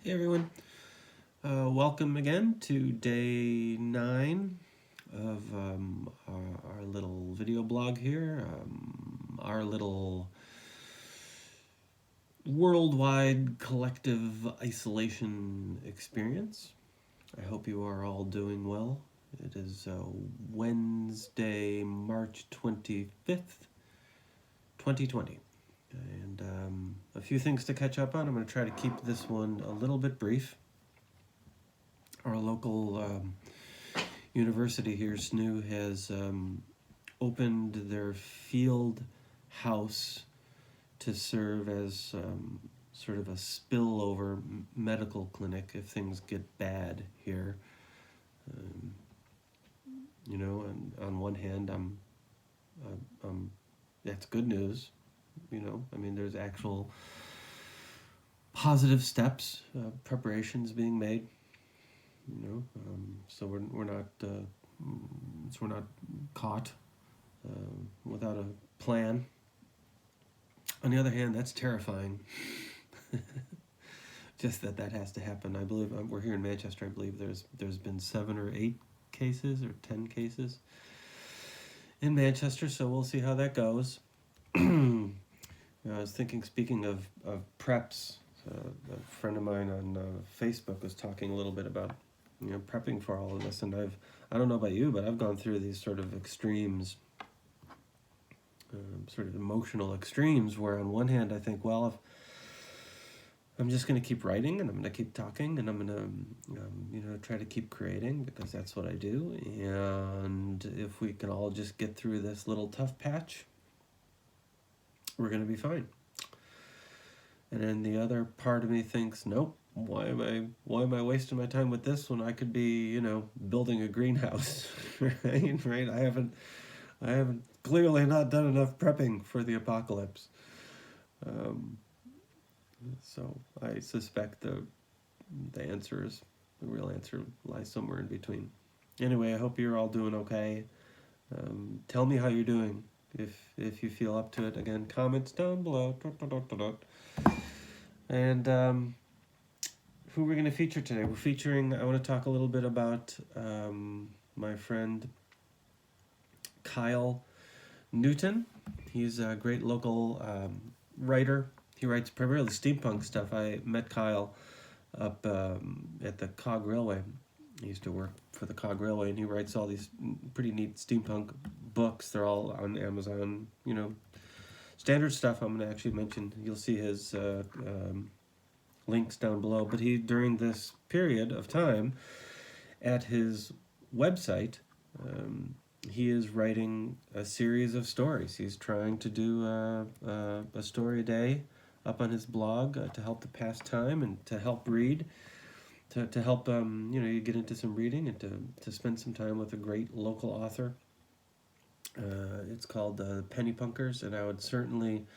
Hey everyone, welcome again to day 9 of our little video blog here, our little worldwide collective isolation experience. I hope you are all doing well. It is Wednesday, March 25th, 2020. And a few things to catch up on. I'm going to try to keep this one a little bit brief. Our local university here, SNU, has opened their field house to serve as sort of a spillover medical clinic if things get bad here. And on one hand, that's good news. There's actual positive steps, preparations being made. So we're not caught without a plan. On the other hand, that's terrifying. Just that has to happen. I believe we're here in Manchester. I believe there's been 7 or 8 cases or 10 cases in Manchester. So we'll see how that goes. I was thinking, speaking of preps, a friend of mine on Facebook was talking a little bit about prepping for all of this, and I don't know about you, but I've gone through these sort of extremes, sort of emotional extremes, where on one hand I think, well, if I'm just going to keep writing and I'm going to keep talking and I'm going to try to keep creating because that's what I do, and if we can all just get through this little tough patch, we're going to be fine. And then the other part of me thinks, nope, why am I wasting my time with this when I could be, building a greenhouse, right? I haven't clearly not done enough prepping for the apocalypse. So I suspect the real answer lies somewhere in between. Anyway, I hope you're all doing okay. Tell me how you're doing. If you feel up to it. Again, comments down below. And who we're going to feature today? I want to talk a little bit about my friend Kyle Newton. He's a great local writer. He writes primarily steampunk stuff. I met Kyle up at the Cog Railway. He used to work for the Cog Railway, and he writes all these pretty neat steampunk books. They're all on Amazon, standard stuff. I'm going to actually mention, you'll see his links down below. But during this period of time, at his website, he is writing a series of stories. He's trying to do a story a day up on his blog to help to pass time and to help read. To help you get into some reading and to spend some time with a great local author. It's called Penny Punkers, and I would certainly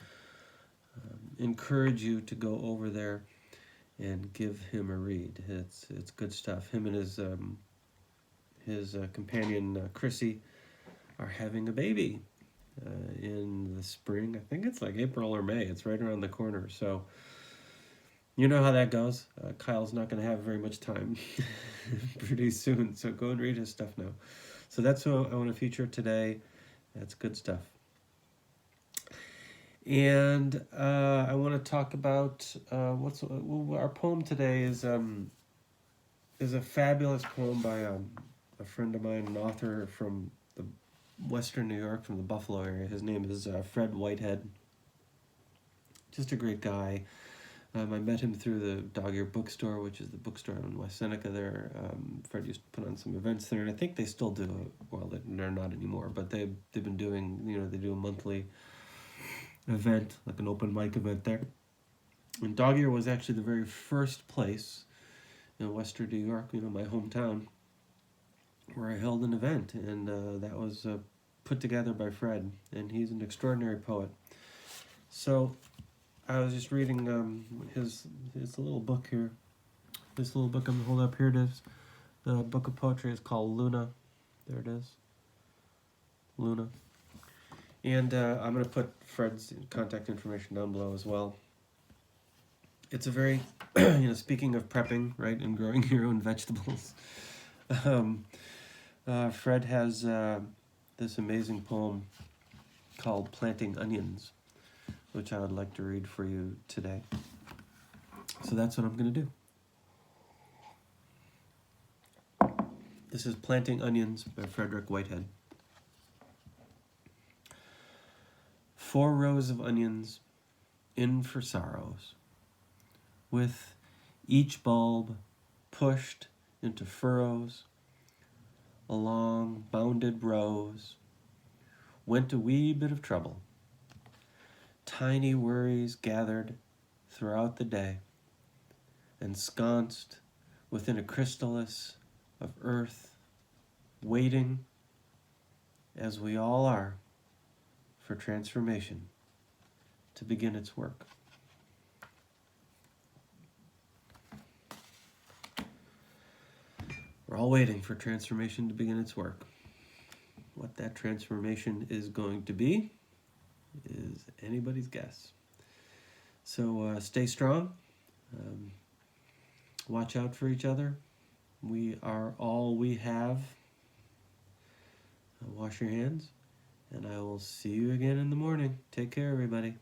encourage you to go over there and give him a read. It's good stuff. Him and his companion Chrissy are having a baby in the spring. I think it's like April or May. It's right around the corner. So you know how that goes. Kyle's not going to have very much time pretty soon, so go and read his stuff now. So that's what I want to feature today. That's good stuff. And I want to talk about our poem today is a fabulous poem by a friend of mine, an author from the Western New York, from the Buffalo area. His name is Fred Whitehead. Just a great guy. I met him through the Dog Ear Bookstore, which is the bookstore in West Seneca there. Fred used to put on some events there, and I think they still do. Well, they're not anymore, but they've been doing, they do a monthly event, like an open mic event there. And Dog Ear was actually the very first place in Western New York, my hometown, where I held an event, and that was put together by Fred, and he's an extraordinary poet. So I was just reading his little book here. This little book I'm going to hold up. Here it is. The book of poetry is called Luna. There it is. Luna. And I'm going to put Fred's contact information down below as well. it's a very, speaking of prepping, right, and growing your own vegetables, um, Fred has this amazing poem called Planting Onions, which I would like to read for you today. So that's what I'm going to do. This is Planting Onions by Frederick Whitehead. 4 rows of onions in for sorrows, with each bulb pushed into furrows, along bounded rows, went a wee bit of trouble. Tiny worries gathered throughout the day, ensconced within a chrysalis of earth, waiting, as we all are, for transformation to begin its work. We're all waiting for transformation to begin its work. What that transformation is going to be is anybody's guess. So stay strong. Watch out for each other. We are all we have. Wash your hands, and I will see you again in the morning. Take care, everybody.